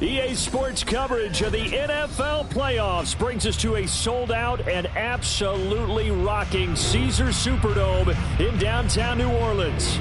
EA Sports coverage of the NFL playoffs brings us to a sold-out and absolutely rocking Caesars Superdome in downtown New Orleans.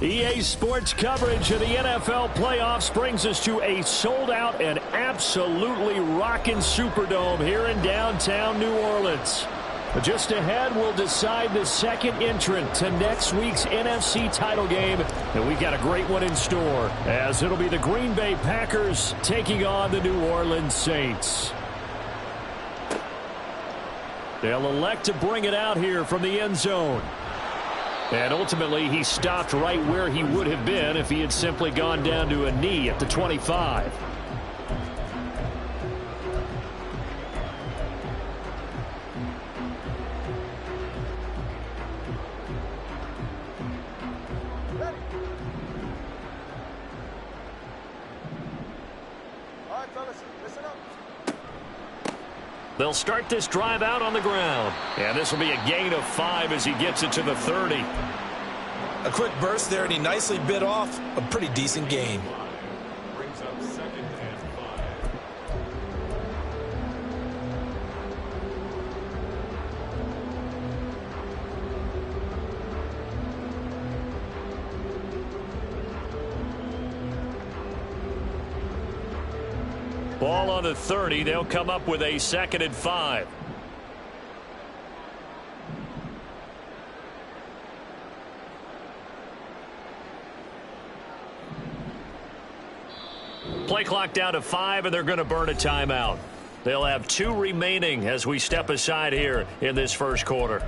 EA Sports coverage of the NFL playoffs brings us to a sold-out and absolutely rocking Superdome here in downtown New Orleans. Just ahead, we'll decide the second entrant to next week's NFC title game. And we've got a great one in store, as it'll be the Green Bay Packers taking on the New Orleans Saints. They'll elect to bring it out here from the end zone. And ultimately, he stopped right where he would have been if he had simply gone down to a knee at the 25. They'll start this drive out on the ground. And this will be a gain of 5 as he gets it to the 30. A quick burst there, and he nicely bit off a pretty decent gain. Brings up 2nd and 5. Ball on the 30. They'll come up with a 2nd and 5. Play clock down to 5, and they're going to burn a timeout. They'll have 2 remaining as we step aside here in this first quarter.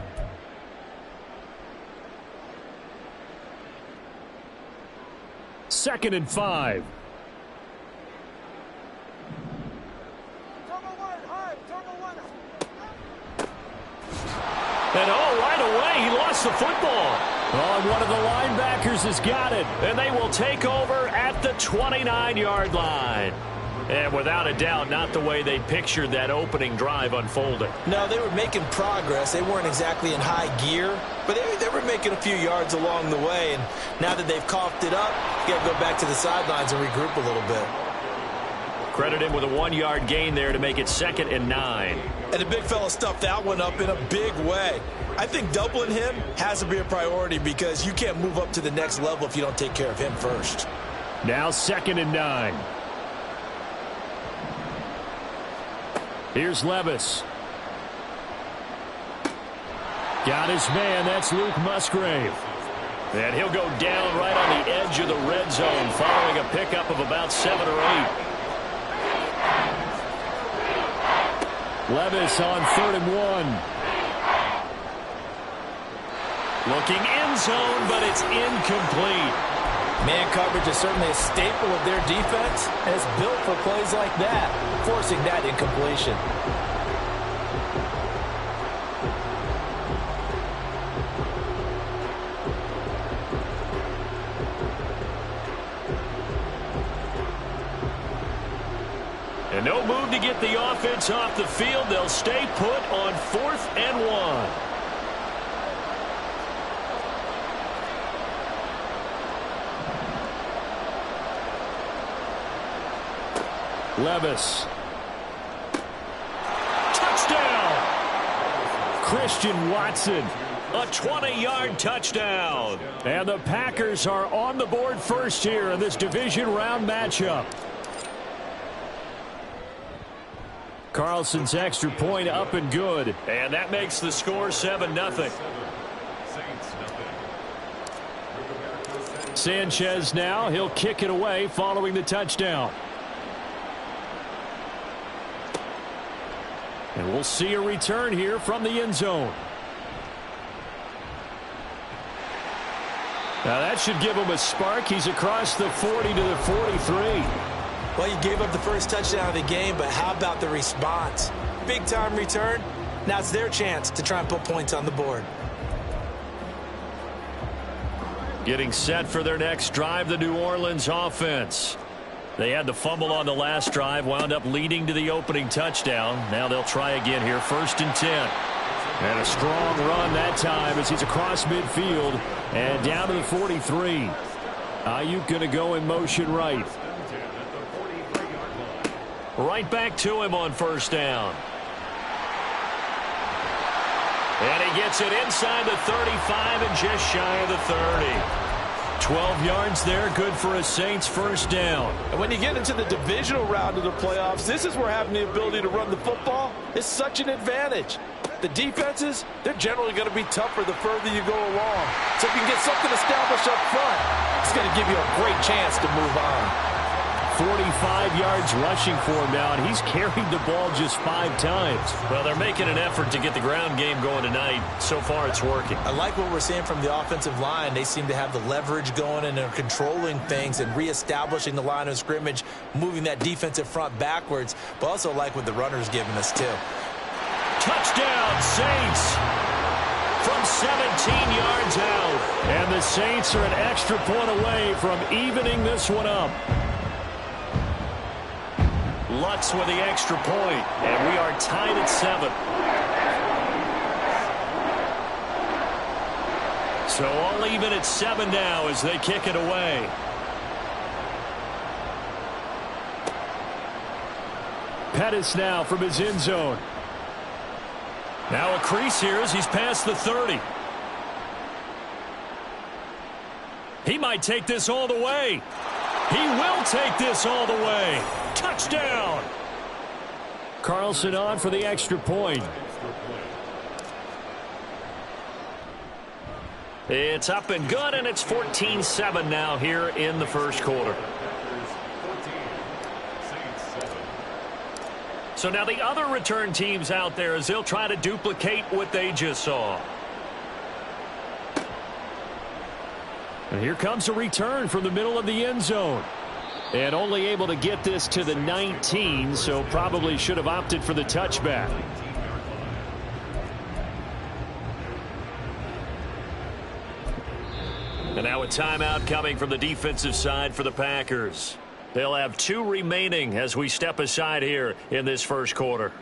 Second and 5. And right away, he lost the football. Oh, one of the linebackers has got it. And they will take over at the 29-yard line. And without a doubt, not the way they pictured that opening drive unfolding. No, they were making progress. They weren't exactly in high gear, but they were making a few yards along the way. And now that they've coughed it up, you got to go back to the sidelines and regroup a little bit. Credit him with a 1-yard gain there to make it 2nd and 9. And the big fella stuffed that one up in a big way. I think doubling him has to be a priority because you can't move up to the next level if you don't take care of him first. Now 2nd and 9. Here's Levis. Got his man. That's Luke Musgrave. And he'll go down right on the edge of the red zone following a pickup of about 7 or 8. Levis on 3rd and 1. Looking end zone, but it's incomplete. Man coverage is certainly a staple of their defense, and it's built for plays like that, forcing that incompletion. And no move to get the offense off the field. They'll stay put on 4th and 1. Levis. Touchdown! Christian Watson. A 20-yard touchdown. And the Packers are on the board first here in this division round matchup. Carlson's extra point up and good. And that makes the score 7-0. Sanchez now. He'll kick it away following the touchdown. And we'll see a return here from the end zone. Now that should give him a spark. He's across the 40 to the 43. Well, you gave up the first touchdown of the game, but how about the response? Big-time return. Now it's their chance to try and put points on the board. Getting set for their next drive, the New Orleans offense. They had the fumble on the last drive, wound up leading to the opening touchdown. Now they'll try again here, 1st and 10. And a strong run that time as he's across midfield and down to the 43. Ayuk going to go in motion right. Right back to him on 1st down. And he gets it inside the 35 and just shy of the 30. 12 yards there, good for a Saints first down. And when you get into the divisional round of the playoffs, this is where having the ability to run the football is such an advantage. The defenses, they're generally going to be tougher the further you go along. So if you can get something established up front, it's going to give you a great chance to move on. 45 yards rushing for him now, and he's carried the ball just 5 times. Well, they're making an effort to get the ground game going tonight. So far, it's working. I like what we're seeing from the offensive line. They seem to have the leverage going, and they're controlling things and reestablishing the line of scrimmage, moving that defensive front backwards, but also like what the runner's giving us, too. Touchdown, Saints! From 17 yards out. And the Saints are an extra point away from evening this one up. Lutz with the extra point, and we are tied at 7. So all even at 7 now as they kick it away. Pettis now from his end zone. Now a crease here as he's past the 30. He might take this all the way. He will take this all the way. Touchdown! Carlson on for the extra point. It's up and good, and it's 14-7 now here in the first quarter. So now the other return teams out there as they'll try to duplicate what they just saw. And here comes a return from the middle of the end zone. And only able to get this to the 19, so probably should have opted for the touchback. And now a timeout coming from the defensive side for the Packers. They'll have 2 remaining as we step aside here in this first quarter.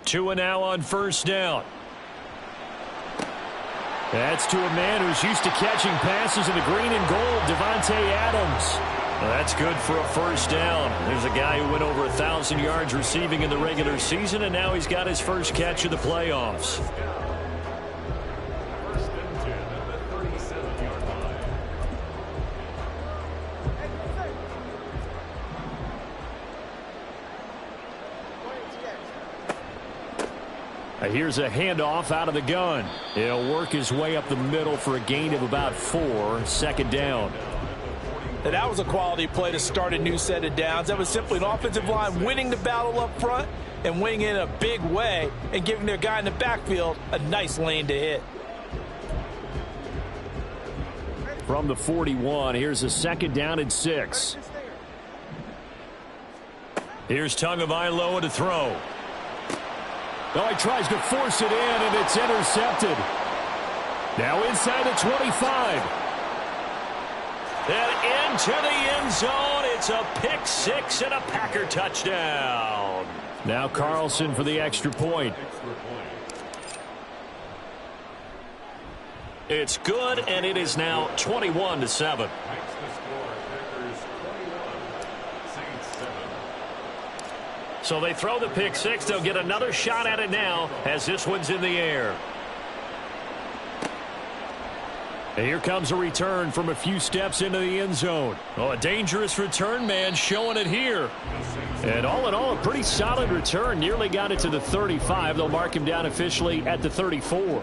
Tua now on first down. That's to a man who's used to catching passes in the green and gold, Devontae Adams. Well, that's good for a first down. There's a guy who went over 1,000 yards receiving in the regular season, and now he's got his first catch of the playoffs. Here's a handoff out of the gun. He'll work his way up the middle for a gain of about 4, second down. And that was a quality play to start a new set of downs. That was simply an offensive line winning the battle up front and winning it in a big way and giving their guy in the backfield a nice lane to hit. From the 41, here's a second down and 6. Here's Tagovailoa to throw. Oh, he tries to force it in, and it's intercepted. Now inside the 25. And into the end zone. It's a pick 6 and a Packer touchdown. Now Carlson for the extra point. It's good, and it is now 21-7. So they throw the pick 6. They'll get another shot at it now as this one's in the air. And here comes a return from a few steps into the end zone. Oh, a dangerous return man showing it here. And all in all, a pretty solid return. Nearly got it to the 35. They'll mark him down officially at the 34.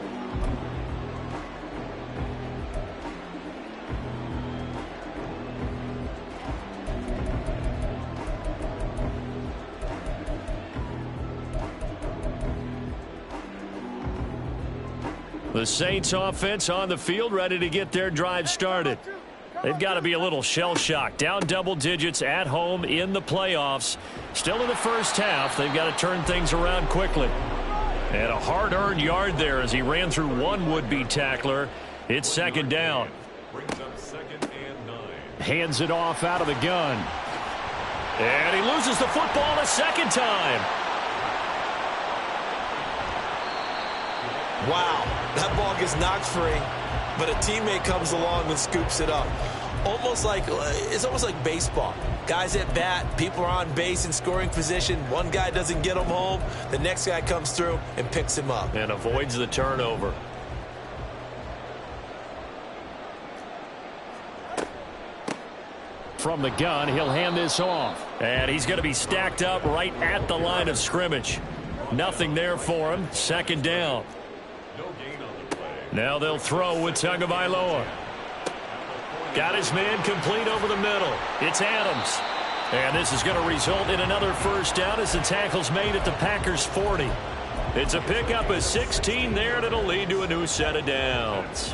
The Saints offense on the field ready to get their drive started. They've got to be a little shell-shocked. Down double digits at home in the playoffs. Still in the first half. They've got to turn things around quickly. And a hard-earned yard there as he ran through one would-be tackler. It's second down. Hands it off out of the gun. And he loses the football a second time. Wow. That ball gets knocked free, but a teammate comes along and scoops it up. It's almost like baseball. Guys at bat, people are on base in scoring position. One guy doesn't get him home. The next guy comes through and picks him up. And avoids the turnover. From the gun, he'll hand this off. And he's going to be stacked up right at the line of scrimmage. Nothing there for him. Second down. No gain on the play. Now they'll throw with Tagovailoa. Got his man complete over the middle. It's Adams. And this is going to result in another first down as the tackle's made at the Packers' 40. It's a pickup of 16 there, and it'll lead to a new set of downs.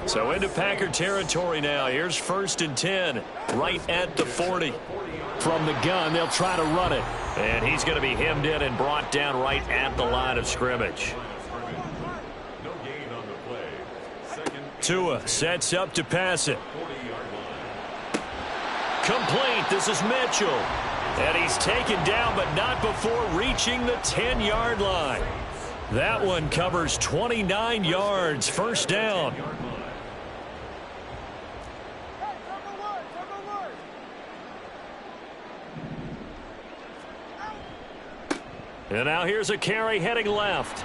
So into Packer territory now. Here's 1st and 10, right at the 40. From the gun, they'll try to run it. And he's going to be hemmed in and brought down right at the line of scrimmage. No gain on the play. Second. Tua sets up to pass it. Complete. This is Mitchell. And he's taken down, but not before reaching the 10-yard line. That one covers 29 yards. First down. And now here's a carry heading left.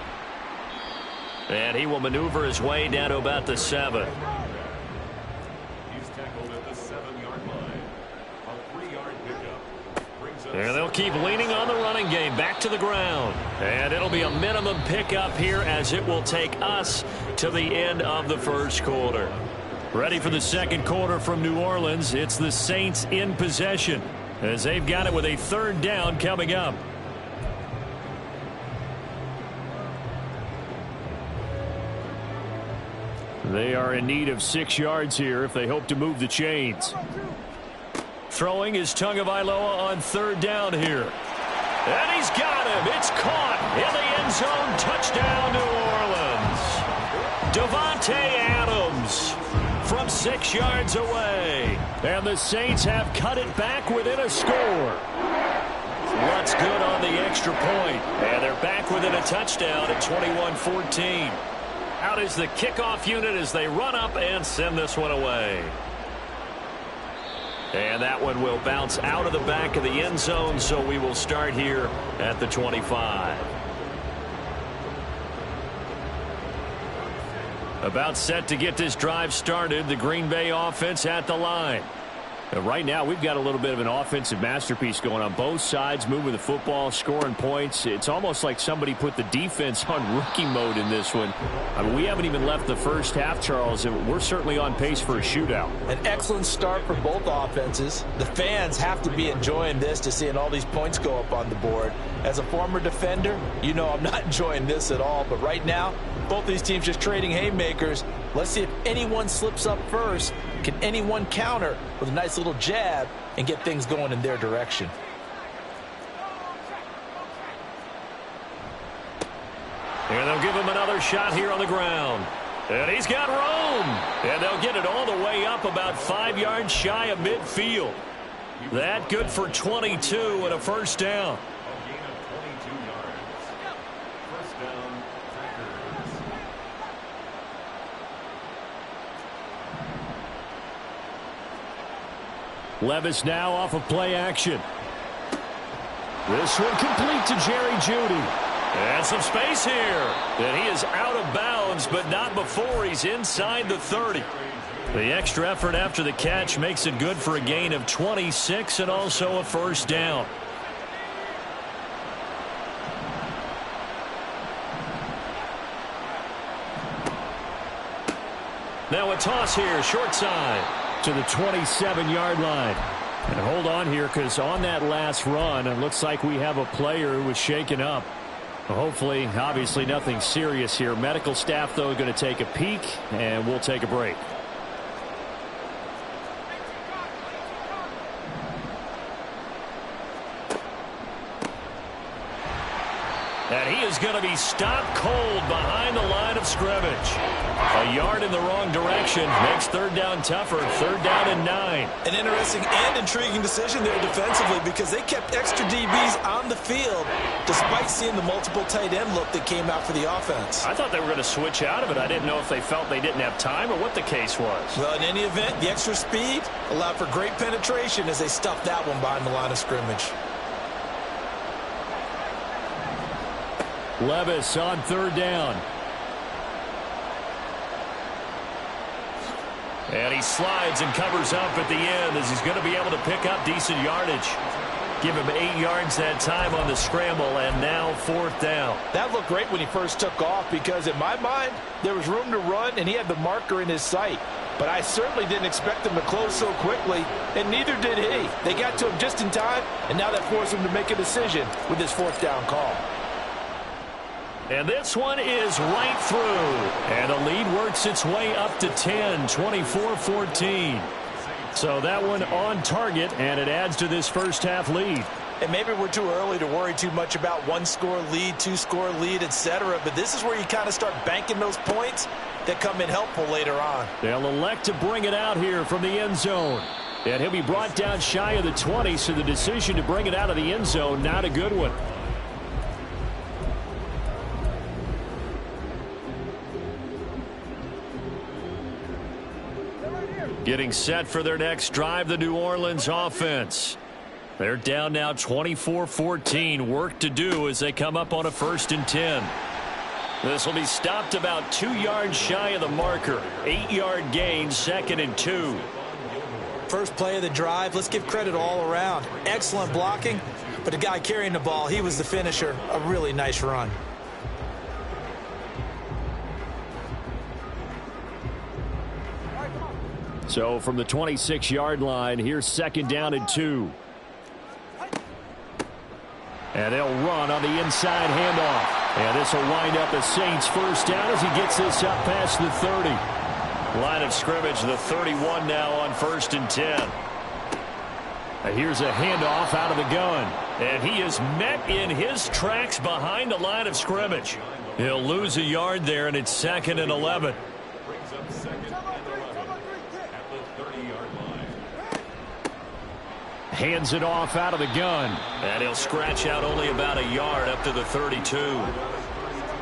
And he will maneuver his way down to about the 7. He's tackled at the 7-yard line. A 3-yard pickup. Brings up And they'll keep leaning on the running game. Back to the ground. And it'll be a minimum pickup here as it will take us to the end of the first quarter. Ready for the second quarter from New Orleans. It's the Saints in possession as they've got it with a 3rd down coming up. They are in need of 6 yards here if they hope to move the chains. Throwing is Tagovailoa on 3rd down here. And he's got him. It's caught in the end zone. Touchdown, New Orleans. Davante Adams from 6 yards away. And the Saints have cut it back within a score. What's good on the extra point? And they're back within a touchdown at 21-14. Out is the kickoff unit as they run up and send this one away. And that one will bounce out of the back of the end zone, so we will start here at the 25. About set to get this drive started, the Green Bay offense at the line. Right now, we've got a little bit of an offensive masterpiece going on both sides, moving the football, scoring points. It's almost like somebody put the defense on rookie mode in this one. I mean, we haven't even left the first half, Charles, and we're certainly on pace for a shootout. An excellent start for both offenses. The fans have to be enjoying this to seeing all these points go up on the board. As a former defender, you know I'm not enjoying this at all, but right now, both these teams just trading haymakers. Let's see if anyone slips up first. Can anyone counter with a nice little jab and get things going in their direction? And they'll give him another shot here on the ground. And he's got room. And they'll get it all the way up about 5 yards shy of midfield. That good for 22 and a first down. a gain of 22 yards. First down, Packers. Levis now off of play action. This one complete to Jerry Jeudy. And some space here. And he is out of bounds, but not before he's inside the 30. The extra effort after the catch makes it good for a gain of 26 and also a first down. Now a toss here, short side to the 27-yard line. And hold on here, because on that last run, it looks like we have a player who was shaken up. Hopefully, obviously nothing serious here. Medical staff, though, going to take a peek, and we'll take a break. And he is going to be stopped cold behind the line of scrimmage. A yard in the wrong direction makes third down tougher. Third down and 9. An interesting and intriguing decision there defensively because they kept extra DBs on the field despite seeing the multiple tight end look that came out for the offense. I thought they were going to switch out of it. I didn't know if they felt they didn't have time or what the case was. Well, in any event, the extra speed allowed for great penetration as they stuffed that one behind the line of scrimmage. Levis on third down. And he slides and covers up at the end as he's going to be able to pick up decent yardage. Give him 8 yards that time on the scramble, and now fourth down. That looked great when he first took off because in my mind, there was room to run and he had the marker in his sight. But I certainly didn't expect him to close so quickly, and neither did he. They got to him just in time, and now that forced him to make a decision with his fourth down call. And this one is right through. And the lead works its way up to 10, 24-14. So that one on target, and it adds to this first half lead. And maybe we're too early to worry too much about 1-score lead, 2-score lead, etc. But this is where you kind of start banking those points that come in helpful later on. They'll elect to bring it out here from the end zone. And he'll be brought down shy of the 20, so the decision to bring it out of the end zone, not a good one. Getting set for their next drive, the New Orleans offense. They're down now 24-14. Work to do as they come up on a 1st and 10. This will be stopped about 2 yards shy of the marker. 8-yard gain, 2nd and 2. First play of the drive, let's give credit all around. Excellent blocking, but the guy carrying the ball, he was the finisher. A really nice run. So from the 26-yard line, here's 2nd down and 2. And they'll run on the inside handoff. And this will wind up a Saints first down as he gets this up past the 30. Line of scrimmage, the 31 now on 1st and 10. And here's a handoff out of the gun. And he is met in his tracks behind the line of scrimmage. He'll lose a yard there, and it's 2nd and 11. Brings up 2nd and 11 at the 30-yard line. Hands it off out of the gun. And he'll scratch out only about a yard up to the 32.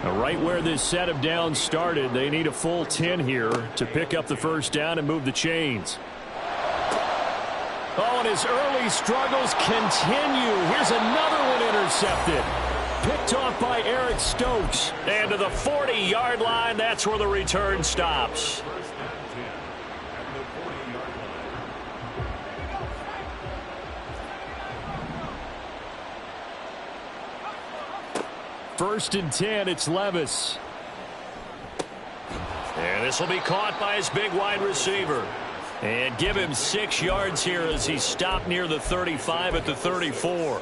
Now, right where this set of downs started, they need a full 10 here to pick up the first down and move the chains. Oh, and his early struggles continue. Here's another one intercepted. Picked off by Eric Stokes. And to the 40-yard line, that's where the return stops. First and 10, it's Levis. And this will be caught by his big wide receiver. And give him 6 yards here as he stopped near the 35 at the 34.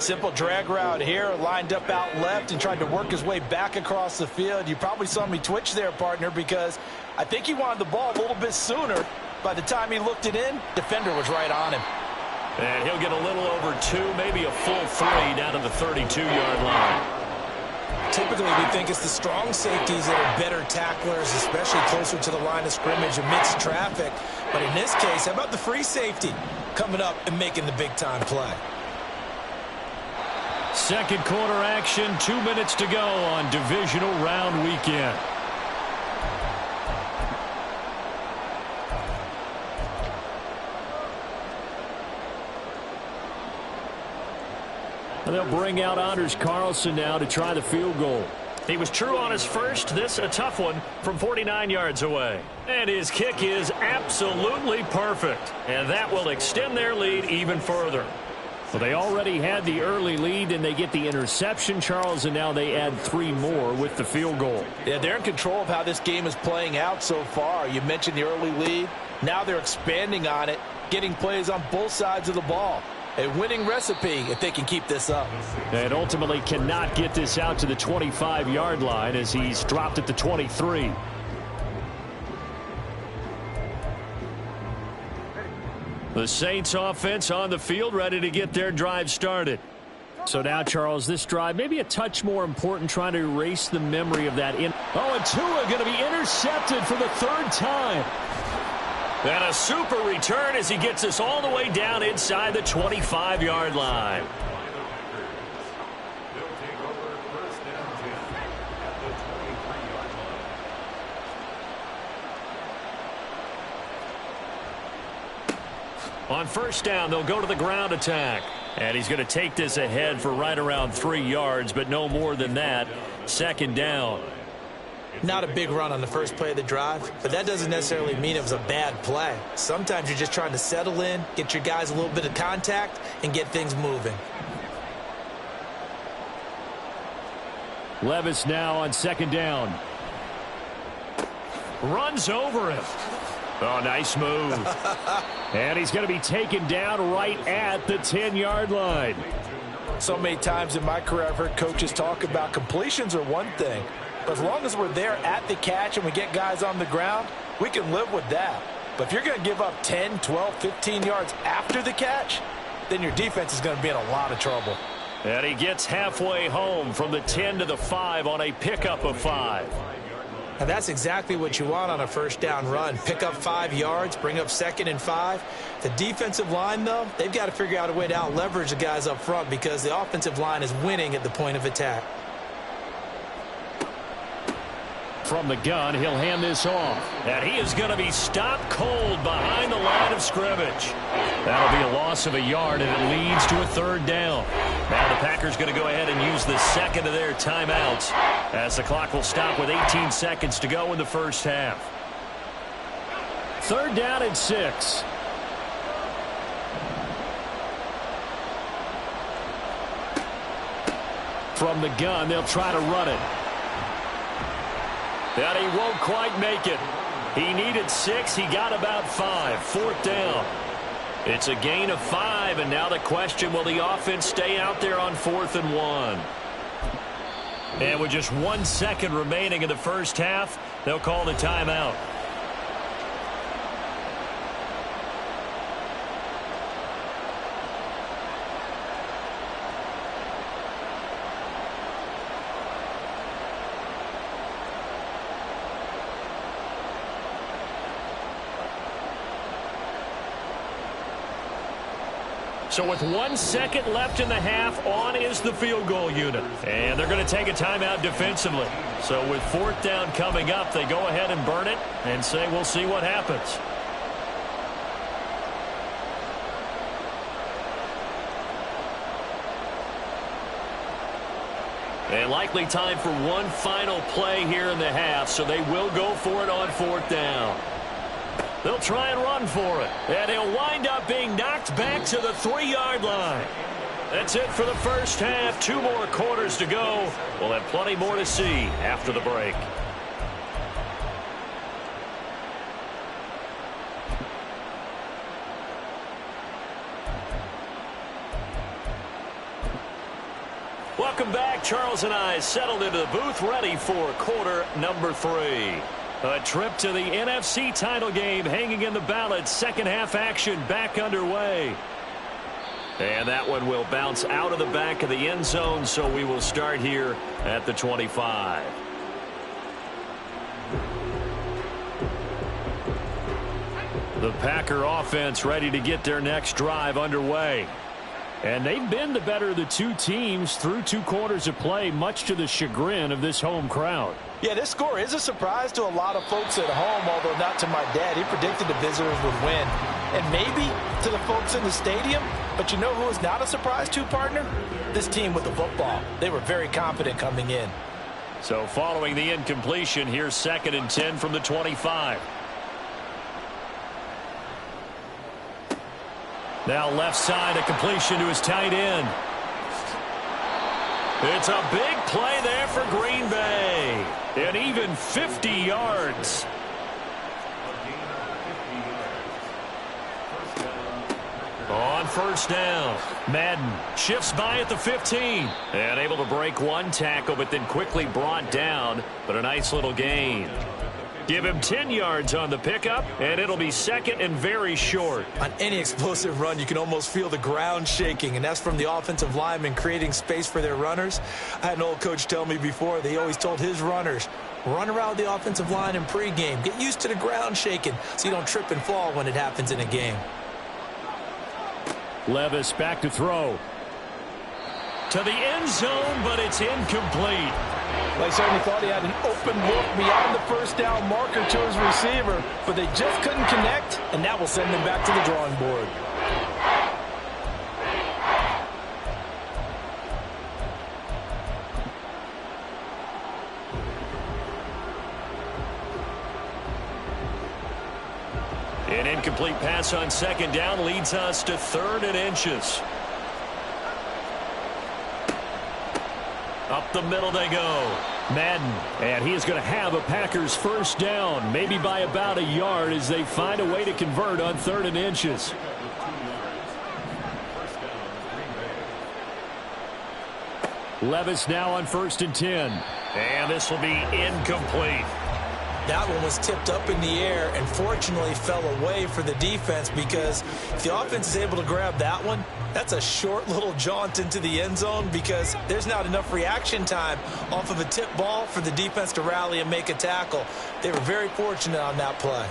Simple drag route here, lined up out left and tried to work his way back across the field. You probably saw me twitch there, partner, because I think he wanted the ball a little bit sooner. By the time he looked it in, defender was right on him. And he'll get a little over 2, maybe a full 3 down to the 32-yard line. Typically, we think it's the strong safeties that are better tacklers, especially closer to the line of scrimmage amidst traffic. But in this case, how about the free safety coming up and making the big-time play? Second quarter action, 2 minutes to go on divisional round weekend. And they'll bring out Anders Carlson now to try the field goal. He was true on his first. This a tough one from 49 yards away. And his kick is absolutely perfect. And that will extend their lead even further. Well, they already had the early lead, and they get the interception, Charles, and now they add 3 more with the field goal. Yeah, they're in control of how this game is playing out so far. You mentioned the early lead. Now they're expanding on it, getting plays on both sides of the ball. A winning recipe if they can keep this up. And ultimately cannot get this out to the 25-yard line as he's dropped at the 23. The Saints offense on the field ready to get their drive started. So now, Charles, this drive maybe a touch more important, trying to erase the memory of that. Oh, and Tua going to be intercepted for the third time. And a super return as he gets us all the way down inside the 25-yard line. On first down, they'll go to the ground attack. And he's going to take this ahead for right around 3 yards, but no more than that. Second down. Not a big run on the first play of the drive, but that doesn't necessarily mean it was a bad play. Sometimes you're just trying to settle in, get your guys a little bit of contact, and get things moving. Levis now on second down. Runs over him. Oh, nice move. And he's going to be taken down right at the 10-yard line. So many times in my career I've heard coaches talk about completions are one thing, but as long as we're there at the catch and we get guys on the ground, we can live with that. But if you're going to give up 10, 12, 15 yards after the catch, then your defense is going to be in a lot of trouble. And he gets halfway home from the 10 to the 5 on a pickup of 5. And that's exactly what you want on a first down run. Pick up 5 yards, bring up 2nd and 5. The defensive line, though, they've got to figure out a way to out-leverage the guys up front because the offensive line is winning at the point of attack. From the gun, he'll hand this off. And he is going to be stopped cold behind the line of scrimmage. That'll be a loss of a yard, and it leads to a third down. Now the Packers going to go ahead and use the second of their timeouts as the clock will stop with 18 seconds to go in the first half. Third down and 6. From the gun, they'll try to run it. And he won't quite make it. He needed 6. He got about 5. Fourth down. It's a gain of 5, and now the question, will the offense stay out there on 4th and 1? And with just 1 second remaining in the first half, they'll call the timeout. So with 1 second left in the half, on is the field goal unit. And they're going to take a timeout defensively. So with 4th down coming up, they go ahead and burn it and say we'll see what happens. And likely time for one final play here in the half, so they will go for it on 4th down. They'll try and run for it. And he'll wind up being knocked back to the 3-yard line. That's it for the first half. 2 more quarters to go. We'll have plenty more to see after the break. Welcome back. Charles and I settled into the booth, ready for quarter number 3. A trip to the NFC title game hanging in the balance. Second half action back underway. And that one will bounce out of the back of the end zone, so we will start here at the 25. The Packer offense ready to get their next drive underway. And they've been the better of the two teams through 2 quarters of play, much to the chagrin of this home crowd. Yeah, this score is a surprise to a lot of folks at home, although not to my dad. He predicted the visitors would win. And maybe to the folks in the stadium, but you know who is not a surprise to, partner? This team with the football. They were very confident coming in. So following the incompletion, here's 2nd and 10 from the 25. Now left side, a completion to his tight end. It's a big play there for Green Bay. And even 50 yards. On first down, Madden shifts by at the 15. And able to break 1 tackle, but then quickly brought down. But a nice little gain. Give him 10 yards on the pickup, and it'll be second and very short. On any explosive run, you can almost feel the ground shaking, and that's from the offensive linemen creating space for their runners. I had an old coach tell me before, they always told his runners, run around the offensive line in pregame. Get used to the ground shaking so you don't trip and fall when it happens in a game. Levis back to throw. To the end zone, but it's incomplete. They certainly thought he had an open look beyond the first down marker to his receiver, but they just couldn't connect, and that will send them back to the drawing board. An incomplete pass on second down leads us to 3rd and inches. Up the middle they go. Madden, and he is going to have a Packers first down, maybe by about a yard as they find a way to convert on 3rd and inches. Levis now on 1st and 10. And this will be incomplete. That one was tipped up in the air and fortunately fell away for the defense, because if the offense is able to grab that one, that's a short little jaunt into the end zone, because there's not enough reaction time off of a tip ball for the defense to rally and make a tackle. They were very fortunate on that play.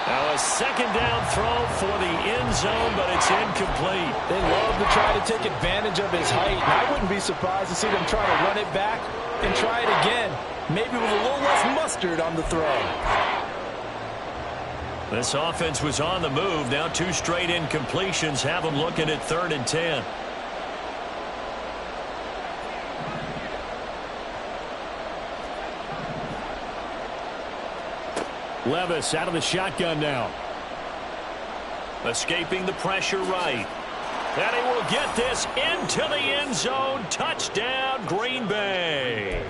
Now a second down throw for the end zone, but it's incomplete. They love to try to take advantage of his height, and I wouldn't be surprised to see them try to run it back and try it again. Maybe with a little less mustard on the throw. This offense was on the move. Now 2 straight incompletions have them looking at 3rd and 10. Levis out of the shotgun now. Escaping the pressure right. And he will get this into the end zone. Touchdown, Green Bay.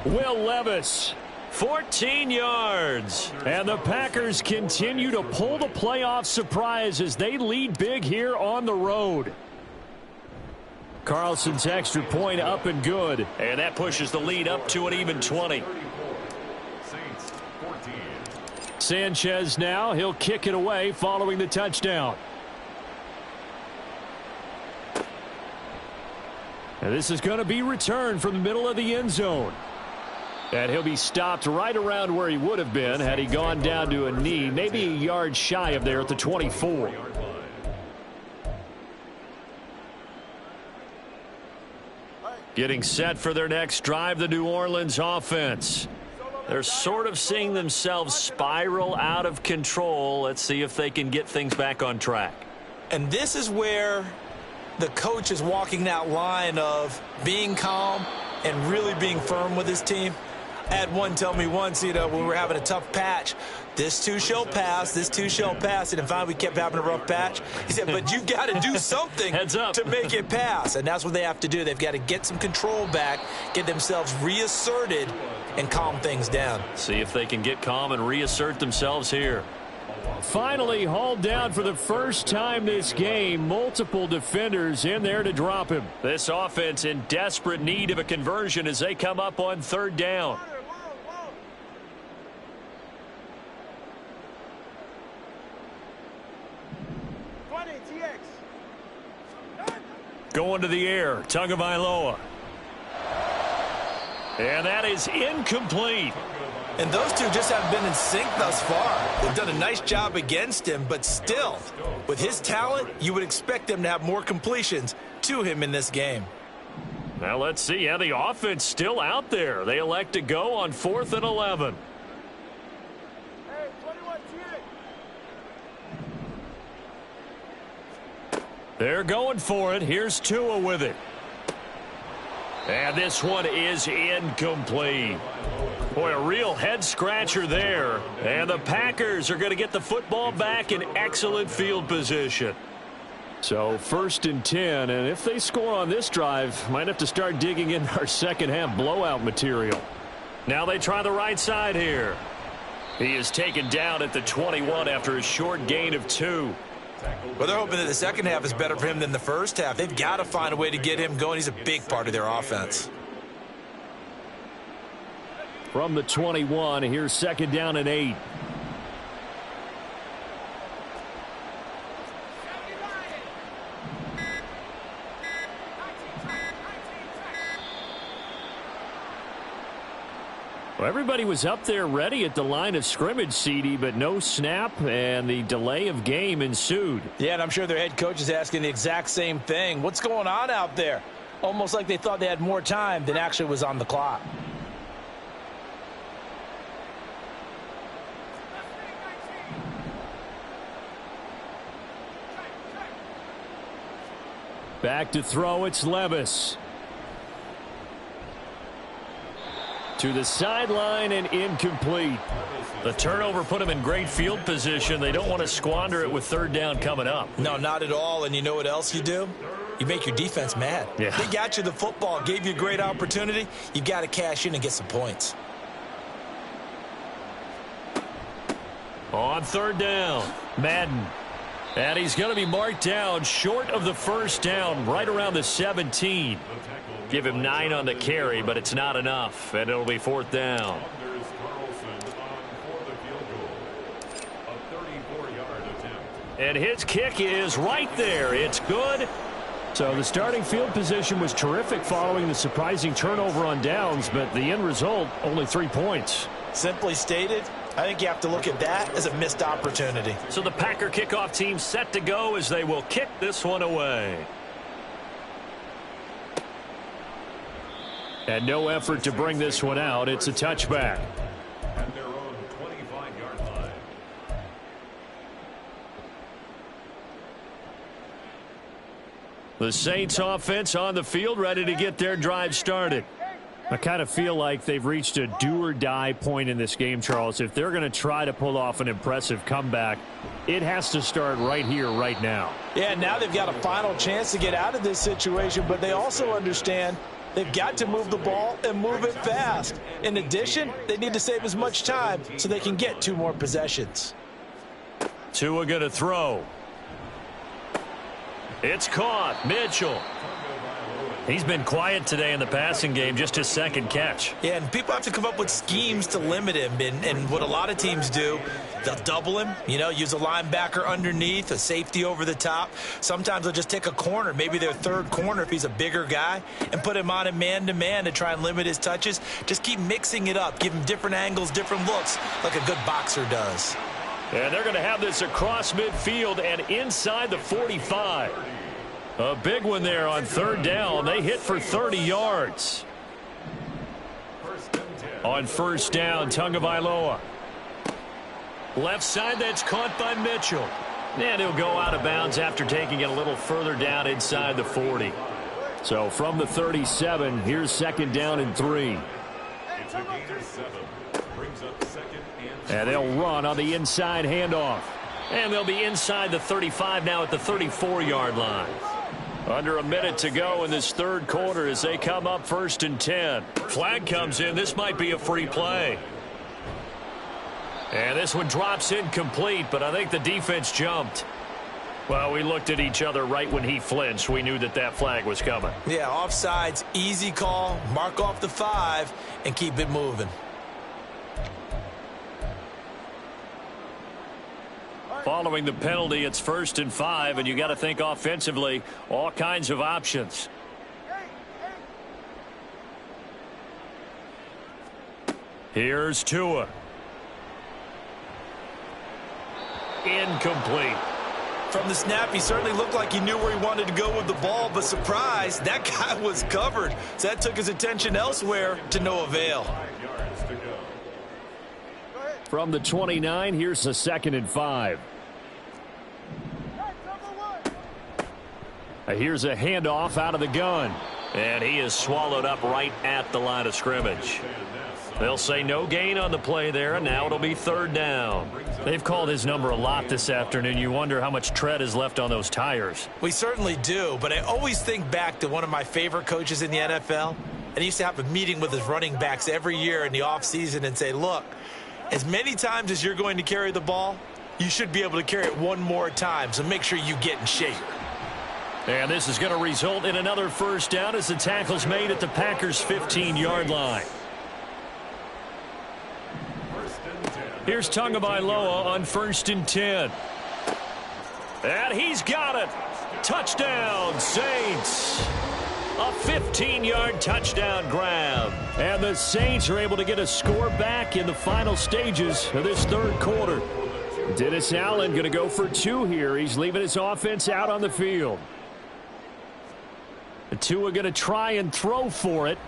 Will Levis, 14 yards. And the Packers continue to pull the playoff surprise as they lead big here on the road. Carlson's extra point up and good. And that pushes the lead up to an even 20. Saints 14. Sanchez now, he'll kick it away following the touchdown. And this is going to be returned from the middle of the end zone. And he'll be stopped right around where he would have been had he gone down to a knee, maybe a yard shy of there at the 24. Getting set for their next drive, the New Orleans offense. They're sort of seeing themselves spiral out of control. Let's see if they can get things back on track. And this is where the coach is walking that line of being calm and really being firm with his team. I had one tell me once, when we were having a tough patch, this too shall pass, this too shall pass. And finally we kept having a rough patch. He said, but you've got to do something to make it pass. And that's what they have to do. They've got to get some control back, get themselves reasserted, and calm things down. See if they can get calm and reassert themselves here. Finally hauled down for the first time this game. Multiple defenders in there to drop him. This offense in desperate need of a conversion as they come up on 3rd down. Going to the air, Tagovailoa. And that is incomplete. And those two just haven't been in sync thus far. They've done a nice job against him, but still, with his talent, you would expect them to have more completions to him in this game. Now let's see how the offense still out there. They elect to go on 4th and 11. They're going for it. Here's Tua with it. And this one is incomplete. Boy, a real head-scratcher there. And the Packers are going to get the football back in excellent field position. So 1st and 10, and if they score on this drive, might have to start digging in our second-half blowout material. Now they try the right side here. He is taken down at the 21 after a short gain of 2. Well, they're hoping that the second half is better for him than the first half. They've got to find a way to get him going. He's a big part of their offense. From the 21, here's 2nd down and 8. Well, everybody was up there ready at the line of scrimmage, CD, but no snap, and the delay of game ensued. Yeah, and I'm sure their head coach is asking the exact same thing. What's going on out there? Almost like they thought they had more time than actually was on the clock. Back to throw, it's Levis. To the sideline and incomplete. The turnover put them in great field position. They don't want to squander it with 3rd down coming up. No, not at all. And you know what else you do? You make your defense mad. Yeah. They got you the football, gave you a great opportunity. You got to cash in and get some points. On 3rd down, Madden. And he's going to be marked down short of the 1st down, right around the 17. Give him 9 on the carry, but it's not enough, and it'll be 4th down. And his kick is right there. It's good. So the starting field position was terrific following the surprising turnover on downs, but the end result, only 3 points. Simply stated, I think you have to look at that as a missed opportunity. So the Packer kickoff team set to go as they will kick this one away. And no effort to bring this one out. It's a touchback. At their own 25-yard line. The Saints offense on the field, ready to get their drive started. I kind of feel like they've reached a do-or-die point in this game, Charles. If they're going to try to pull off an impressive comeback, it has to start right here, right now. Yeah, now they've got a final chance to get out of this situation, but they also understand they've got to move the ball and move it fast. In addition, they need to save as much time so they can get 2 more possessions. Tua going to throw. It's caught. Mitchell. He's been quiet today in the passing game, just his 2nd catch. Yeah, and people have to come up with schemes to limit him. And what a lot of teams do, they'll double him, use a linebacker underneath, a safety over the top. Sometimes they'll just take a corner, maybe their 3rd corner if he's a bigger guy, and put him on a man-to-man to try and limit his touches. Just keep mixing it up, give him different angles, different looks, like a good boxer does. And they're going to have this across midfield and inside the 45. A big one there on 3rd down. They hit for 30 yards. On 1st down, Tagovailoa. Left side, that's caught by Mitchell. And he'll go out of bounds after taking it a little further down inside the 40. So from the 37, here's 2nd down and 3. It's a gain of 7. Brings up 2nd and 3. And they'll run on the inside handoff. And they'll be inside the 35 now at the 34-yard line. Under a minute to go in this 3rd quarter as they come up 1st and 10. Flag comes in. This might be a free play. And this one drops incomplete, but I think the defense jumped. Well, we looked at each other right when he flinched. We knew that that flag was coming. Yeah, offsides, easy call, mark off the 5, and keep it moving. Following the penalty, it's 1st and 5, and you got to think offensively, all kinds of options. Here's Tua. Incomplete. From the snap, he certainly looked like he knew where he wanted to go with the ball, but surprise, that guy was covered. So that took his attention elsewhere to no avail. 5 yards to go. From the 29, here's a 2nd and 5. Here's a handoff out of the gun. And he is swallowed up right at the line of scrimmage. They'll say no gain on the play there, and now it'll be 3rd down. They've called his number a lot this afternoon. You wonder how much tread is left on those tires. We certainly do, but I always think back to one of my favorite coaches in the NFL. And he used to have a meeting with his running backs every year in the offseason and say, look, as many times as you're going to carry the ball, you should be able to carry it 1 more time, so make sure you get in shape. And this is going to result in another 1st down as the tackle's made at the Packers' 15-yard line. Here's Tagovailoa on 1st and 10. And he's got it. Touchdown, Saints. A 15-yard touchdown grab. And the Saints are able to get a score back in the final stages of this third quarter. Dennis Allen going to go for 2 here. He's leaving his offense out on the field. The two are going to try and throw for it.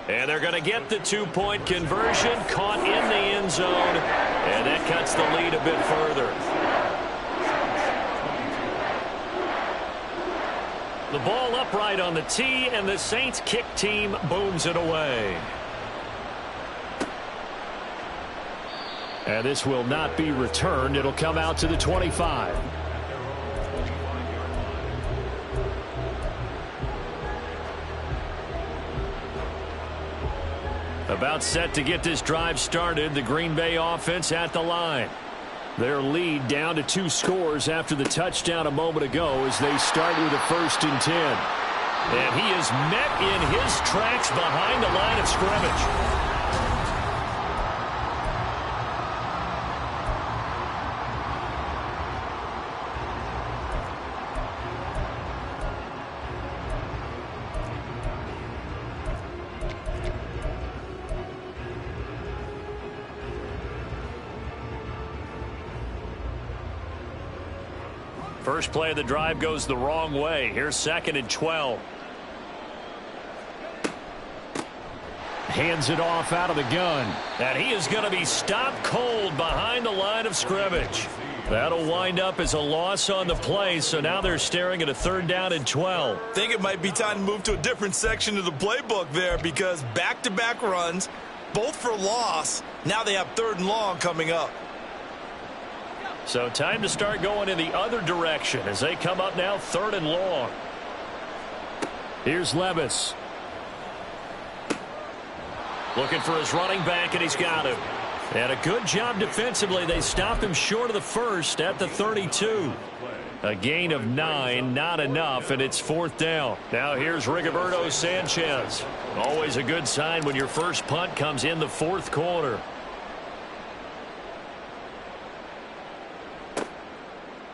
And they're going to get the 2-point conversion, caught in the end zone. And that cuts the lead a bit further. The ball upright on the tee, and the Saints kick team booms it away. And this will not be returned. It'll come out to the 25. About set to get this drive started. The Green Bay offense at the line. Their lead down to 2 scores after the touchdown a moment ago as they start with a 1st and 10. And he is met in his tracks behind the line of scrimmage. First play of the drive goes the wrong way. Here's 2nd and 12. Hands it off out of the gun. And he is going to be stopped cold behind the line of scrimmage. That'll wind up as a loss on the play, so now they're staring at a 3rd down and 12. I think it might be time to move to a different section of the playbook there because back-to-back runs, both for loss. Now they have 3rd and long coming up. So time to start going in the other direction as they come up now 3rd and long. Here's Levis. Looking for his running back, and he's got him. And a good job defensively. They stopped him short of the 1st at the 32. A gain of 9, not enough, and it's 4th down. Now here's Rigoberto Sanchez. Always a good sign when your first punt comes in the 4th quarter.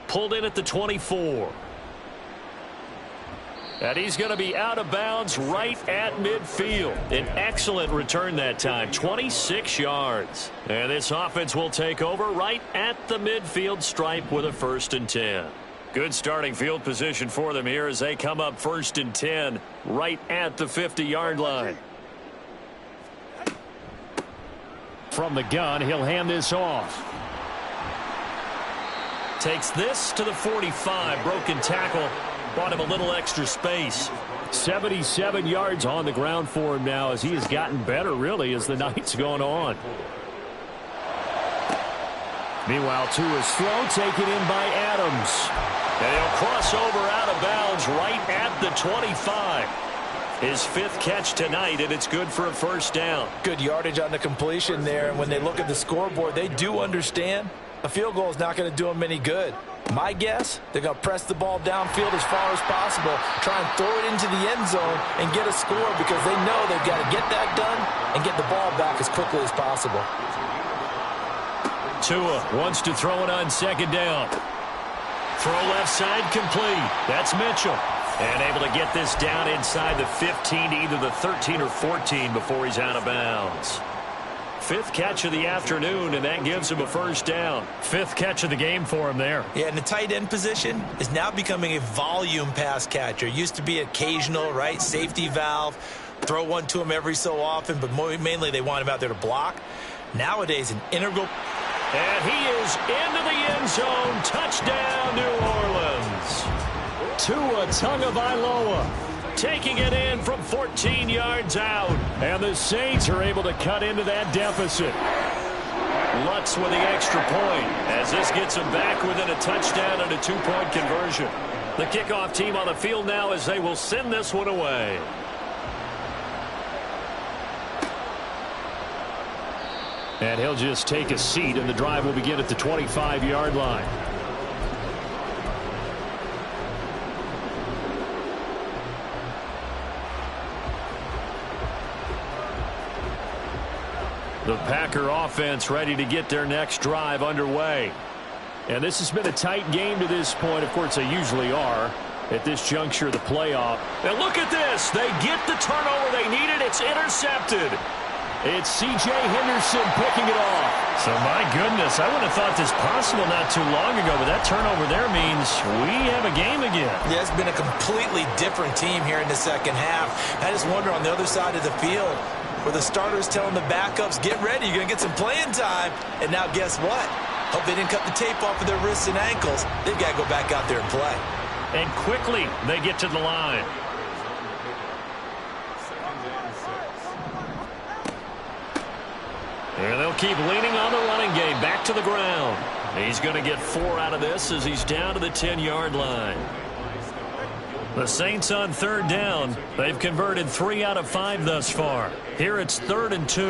Pulled in at the 24. And he's going to be out of bounds right at midfield. An excellent return that time, 26 yards. And this offense will take over right at the midfield stripe with a 1st and 10. Good starting field position for them here as they come up 1st and 10 right at the 50-yard line. From the gun, he'll hand this off. Takes this to the 45. Broken tackle. Brought him a little extra space. 77 yards on the ground for him now as he has gotten better, really, as the night's gone on. Meanwhile, to his throw, taken in by Adams. And he'll cross over out of bounds right at the 25. His 5th catch tonight, and it's good for a 1st down. Good yardage on the completion there, and when they look at the scoreboard, they do understand a field goal is not going to do them any good. My guess, they're going to press the ball downfield as far as possible, try and throw it into the end zone and get a score because they know they've got to get that done and get the ball back as quickly as possible. Tua wants to throw it on 2nd down. Throw left side complete. That's Mitchell. And able to get this down inside the 15 to either the 13 or 14 before he's out of bounds. 5th catch of the afternoon, and that gives him a 1st down. 5th catch of the game for him there. Yeah, and the tight end position is now becoming a volume pass catcher. Used to be occasional, right? Safety valve. Throw one to him every so often, but mainly they want him out there to block. Nowadays, an integral. And he is into the end zone. Touchdown, New Orleans. Tua Tagovailoa taking it in from 14 yards out. And the Saints are able to cut into that deficit. Lutz with the extra point as this gets them back within a touchdown and a 2-point conversion. The kickoff team on the field now as they will send this one away. And he'll just take a seat, and the drive will begin at the 25-yard line. The Packer offense ready to get their next drive underway. And this has been a tight game to this point. Of course, they usually are at this juncture of the playoff. And look at this. They get the turnover they needed. It's intercepted. It's C.J. Henderson picking it off. So, my goodness, I wouldn't have thought this possible not too long ago, but that turnover there means we have a game again. Yeah, it's been a completely different team here in the second half. I just wonder on the other side of the field where the starters telling the backups, get ready, you're going to get some playing time. And now guess what? Hope they didn't cut the tape off of their wrists and ankles. They've got to go back out there and play. And quickly, they get to the line. And they'll keep leaning on the running game. Back to the ground. He's going to get 4 out of this as he's down to the 10-yard line. The Saints on third down. They've converted 3 out of 5 thus far. Here it's 3rd and 2.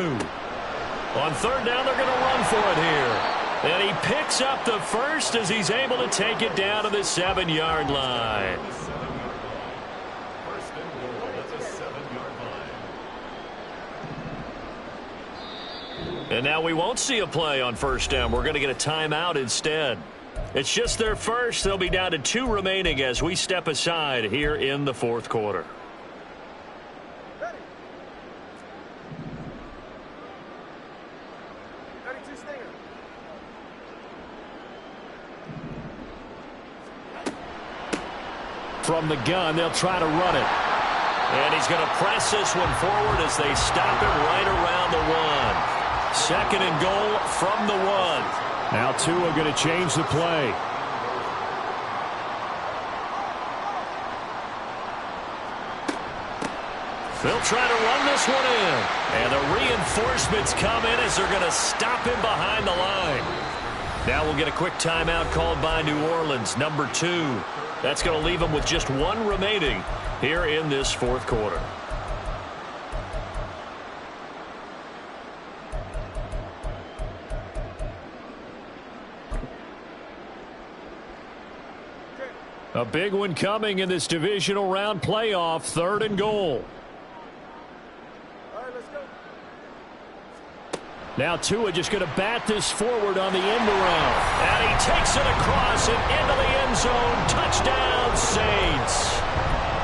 On third down, they're going to run for it here. And he picks up the first as he's able to take it down to the 7-yard line. And now we won't see a play on first down. We're going to get a timeout instead. It's just their first. They'll be down to 2 remaining as we step aside here in the fourth quarter. From the gun, they'll try to run it. And he's going to press this one forward as they stop him right around the 1. 2nd and goal from the 1. Now Tua going to change the play. They'll try to run this one in. And the reinforcements come in as they're going to stop him behind the line. Now we'll get a quick timeout called by New Orleans, number 2. That's going to leave them with just 1 remaining here in this fourth quarter. A big one coming in this divisional round playoff, 3rd and goal. All right, let's go. Now Tua just going to bat this forward on the end around. And he takes it across and into the end zone. Touchdown, Saints.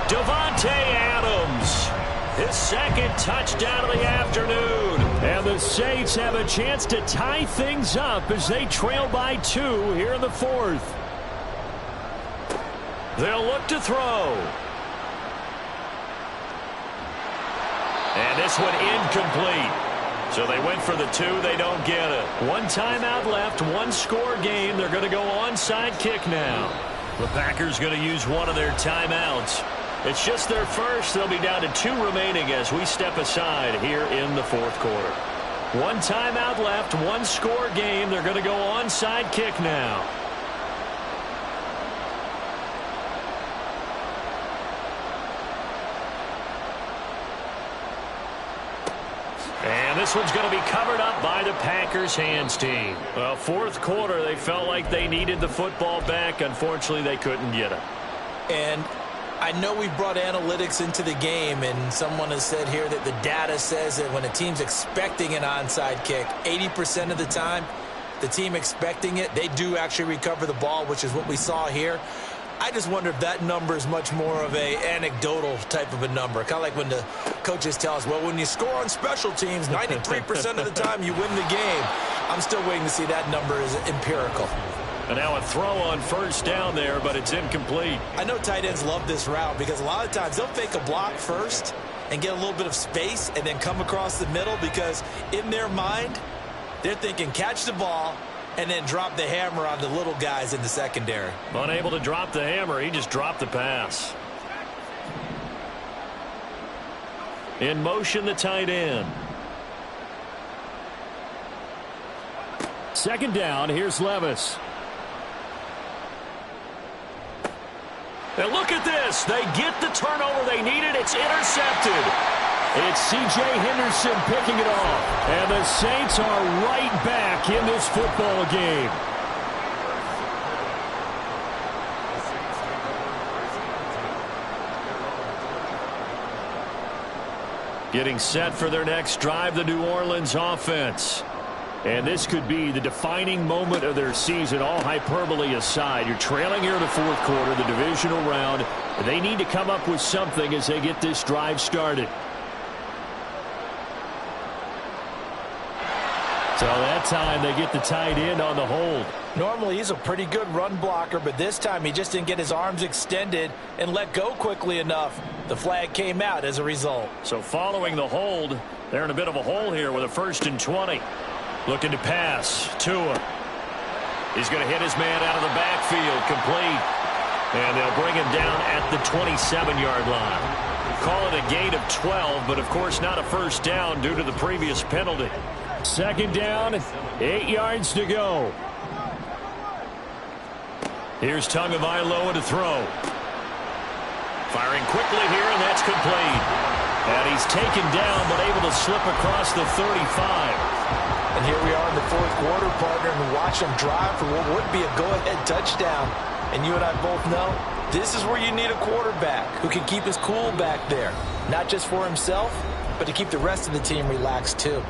Davante Adams. His 2nd touchdown of the afternoon. And the Saints have a chance to tie things up as they trail by 2 here in the 4th. They'll look to throw. And this one incomplete. So they went for the 2. They don't get it. 1 timeout left. 1 score game. They're going to go onside kick now. The Packers going to use one of their timeouts. It's just their first. They'll be down to 2 remaining as we step aside here in the fourth quarter. 1 timeout left. 1 score game. They're going to go onside kick now. And this one's going to be covered up by the Packers hands team. Well, fourth quarter, they felt like they needed the football back. Unfortunately, they couldn't get it. And I know we've brought analytics into the game, and someone has said here that the data says that when a team's expecting an onside kick, 80% of the time, the team expecting it, they do actually recover the ball, which is what we saw here. I just wonder if that number is much more of a anecdotal type of a number. Kind of like when the coaches tell us, well, when you score on special teams, 93% of the time you win the game. I'm still waiting to see that number is empirical. And now a throw on first down there, but it's incomplete. I know tight ends love this route because a lot of times they'll fake a block first and get a little bit of space and then come across the middle because in their mind, they're thinking catch the ball and then drop the hammer on the little guys in the secondary. Unable to drop the hammer, he just dropped the pass. In motion, the tight end. 2nd down, here's Levis. And look at this. They get the turnover they needed. It's intercepted. It's C.J. Henderson picking it off. And the Saints are right back in this football game. Getting set for their next drive, the New Orleans offense. And this could be the defining moment of their season, all hyperbole aside. You're trailing here in the fourth quarter, the divisional round. They need to come up with something as they get this drive started. So that time they get the tight end on the hold. Normally he's a pretty good run blocker, but this time he just didn't get his arms extended and let go quickly enough. The flag came out as a result. So following the hold, they're in a bit of a hole here with a 1st and 20. Looking to pass. Tua. He's going to hit his man out of the backfield. Complete. And they'll bring him down at the 27-yard line. Call it a gain of 12, but of course not a first down due to the previous penalty. 2nd down, 8 yards to go. Here's Tagovailoa to throw. Firing quickly here, and that's complete. And he's taken down, but able to slip across the 35. And here we are in the fourth quarter, partner, and watch him drive for what would be a go-ahead touchdown. And you and I both know this is where you need a quarterback who can keep his cool back there. Not just for himself, but to keep the rest of the team relaxed too.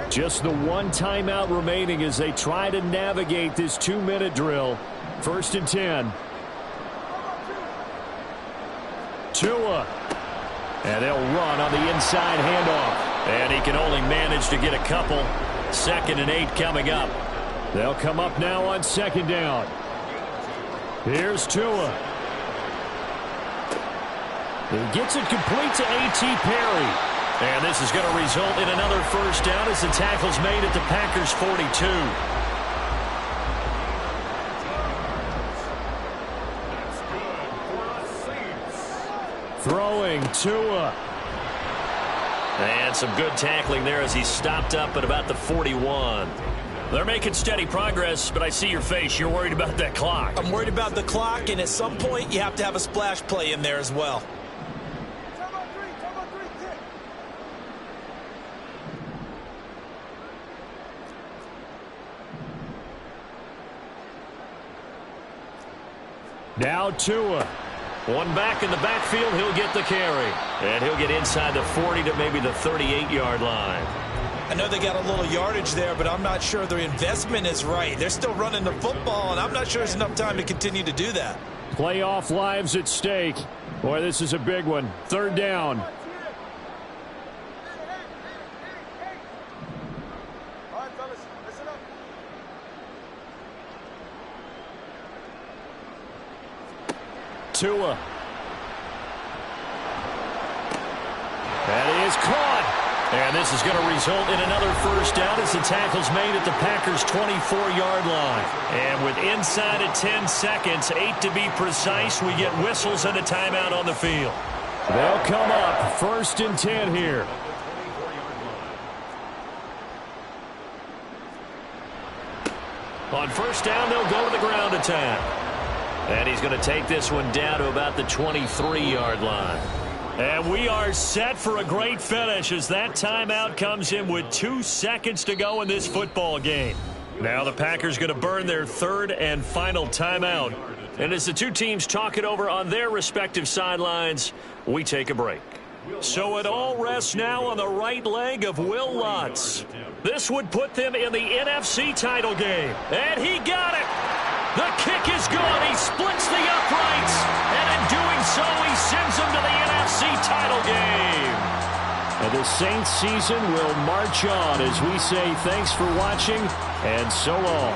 Just the one timeout remaining as they try to navigate this 2-minute drill. 1st and 10. Tua. And they'll run on the inside handoff. And he can only manage to get a couple. 2nd and 8 coming up. They'll come up now on 2nd down. Here's Tua. He gets it complete to A.T. Perry. And this is going to result in another first down as the tackle's made at the Packers' 42. Throwing Tua. And some good tackling there as he stopped up at about the 41. They're making steady progress, but I see your face. You're worried about that clock. I'm worried about the clock, and at some point you have to have a splash play in there as well. Now Tua. One back in the backfield, he'll get the carry. And he'll get inside the 40 to maybe the 38-yard line. I know they got a little yardage there, but I'm not sure their investment is right. They're still running the football, and I'm not sure there's enough time to continue to do that. Playoff lives at stake. Boy, this is a big one. 3rd down. All right, fellas, listen up. Tua. That is caught. And this is going to result in another first down as the tackle's made at the Packers' 24-yard line. And with inside of 10 seconds, 8 to be precise, we get whistles and a timeout on the field. They'll come up 1st and 10 here. On first down, they'll go to the ground attack. And he's going to take this one down to about the 23-yard line. And we are set for a great finish as that timeout comes in with 2 seconds to go in this football game. Now the Packers going to burn their 3rd and final timeout. And as the two teams talk it over on their respective sidelines, we take a break. So it all rests now on the right leg of Will Lutz. This would put them in the NFC title game. And he got it! The kick is good. He splits the uprights. And in doing so, he sends them to the NFC title game. And the Saints season will march on as we say thanks for watching and so long.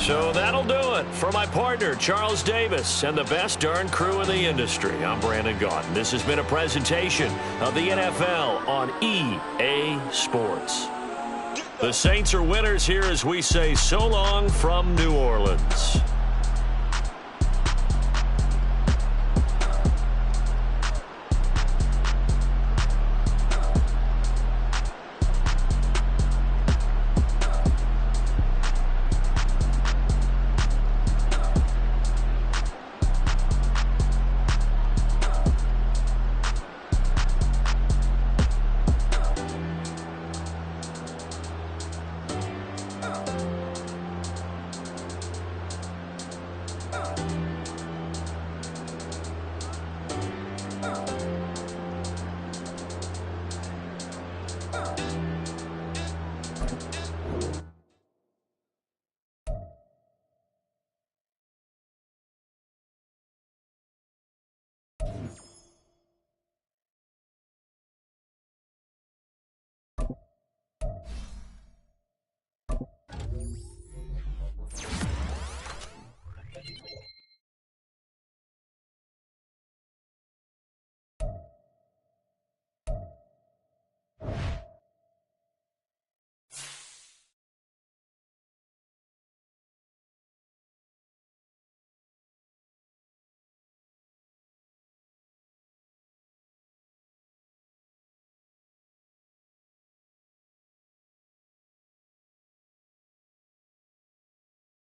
So that'll do it for my partner, Charles Davis, and the best darn crew in the industry. I'm Brandon Gaudin. This has been a presentation of the NFL on EA Sports. The Saints are winners here as we say so long from New Orleans.